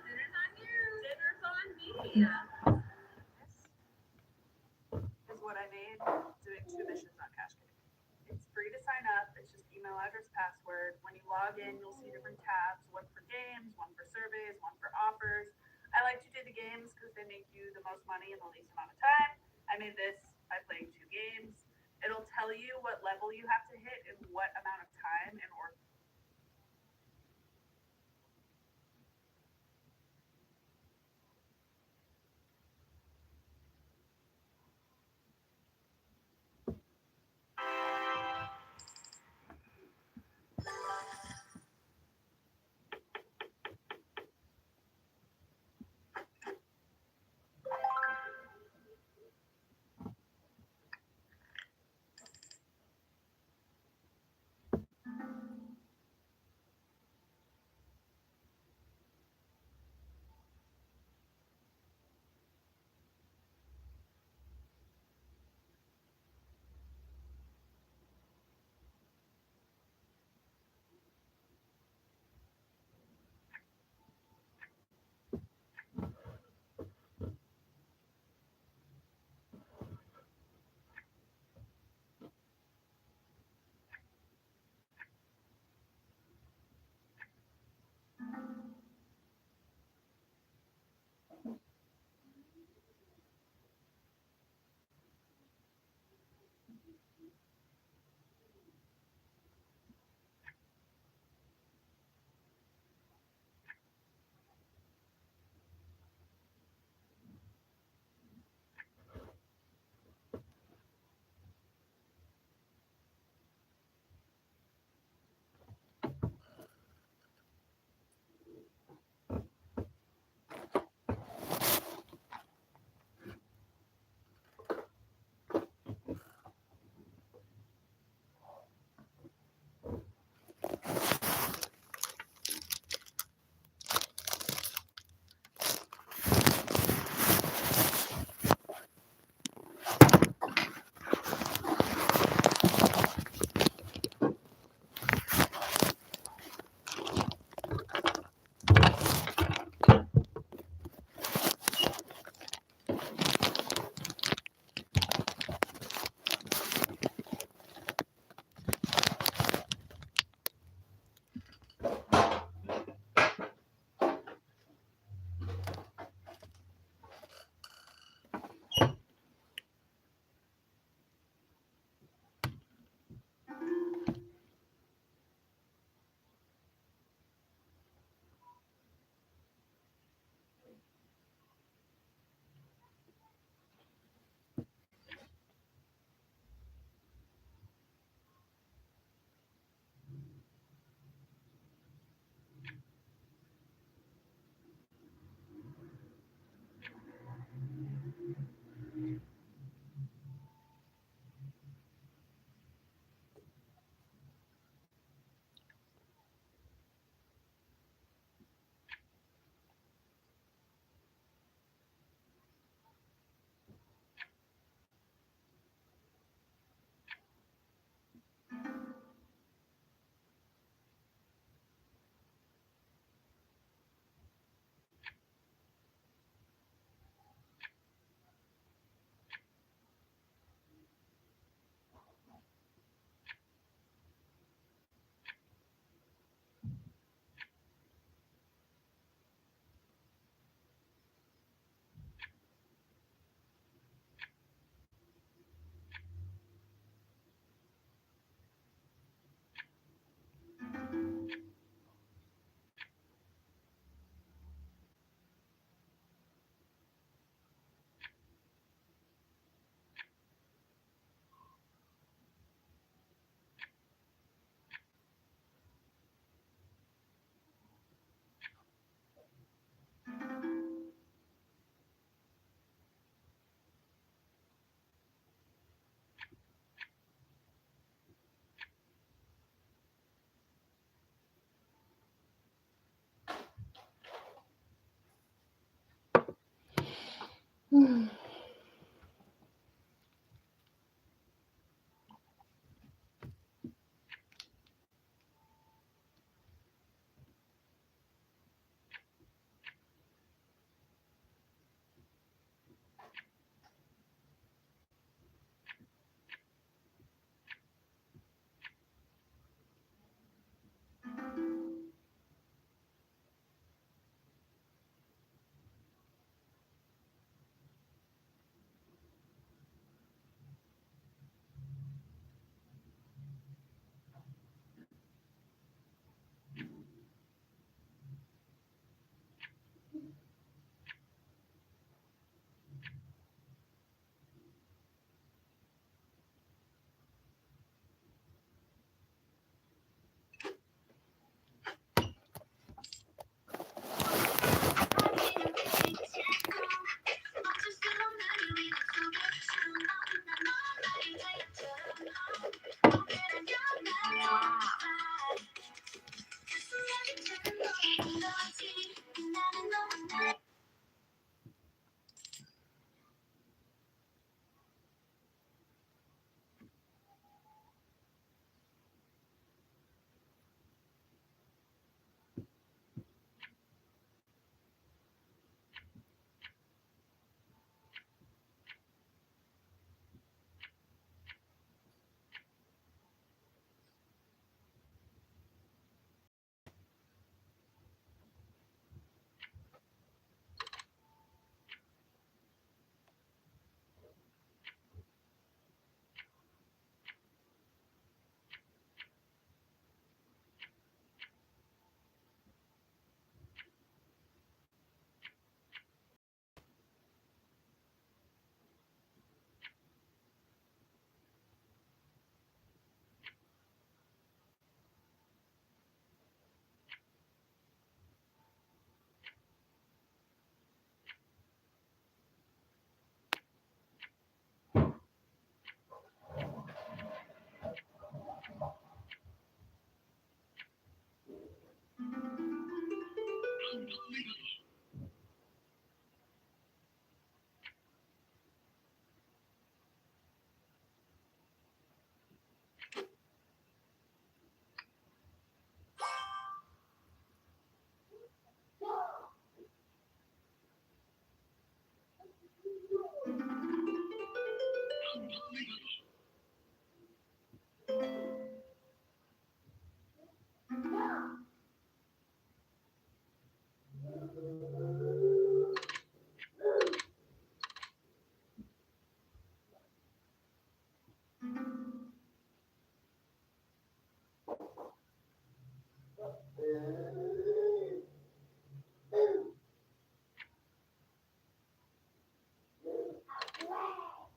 Dinner's on you. Dinner's on me. This is what I made doing 2 missions on Cash Cake. It's free to sign up. It's just email address, password. When you log in, you'll see different tabs. One for games, one for surveys, one for offers. I like to do the games because they make you the most money in the least amount of time. I made this by playing 2 games. It'll tell you what level you have to hit in what amount of time in order.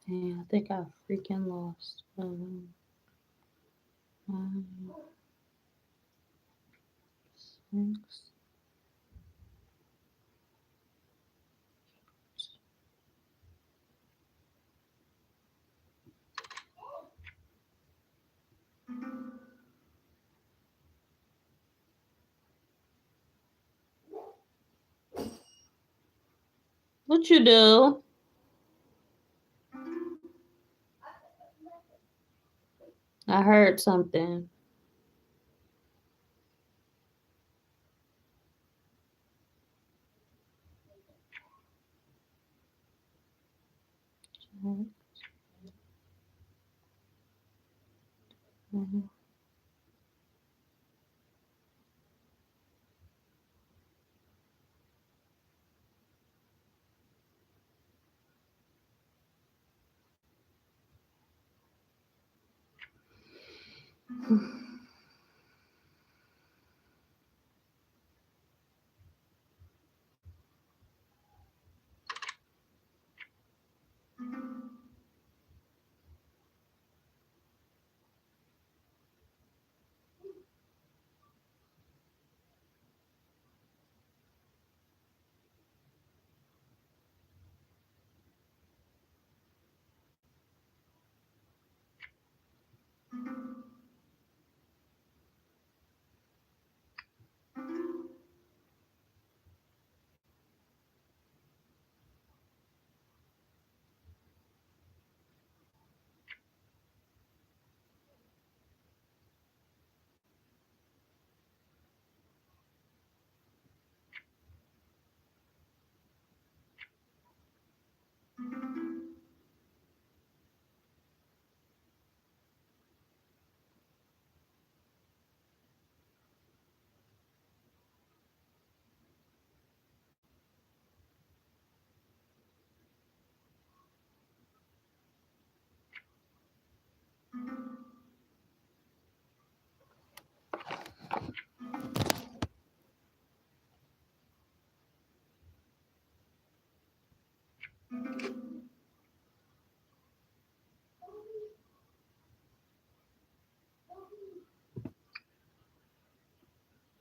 Yeah, I think I freaking lost. Six. What you do? I heard something. Mhm.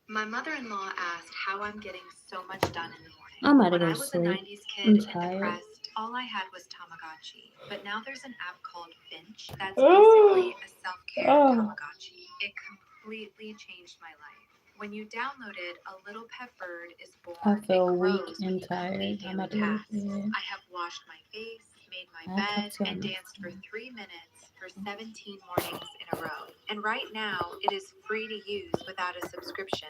My mother-in-law asked how I'm getting so much done in the morning. I'm about to When go I to was a sleep. 90s I'm kid and tired. depressed, all I had was Tamagotchi. But now there's an app called Finch that's Oh. basically a self-care Oh. Tamagotchi. It completely changed my life. When you download it, a little pet bird is born. I feel it weak grows and when you complete tired. I'm daily about to go to tasks. bed. I have washed my face, made my I'll talk bed, to you and on danced for the 3 minutes for 17 mornings in a row. And right now, it is free to use without a subscription.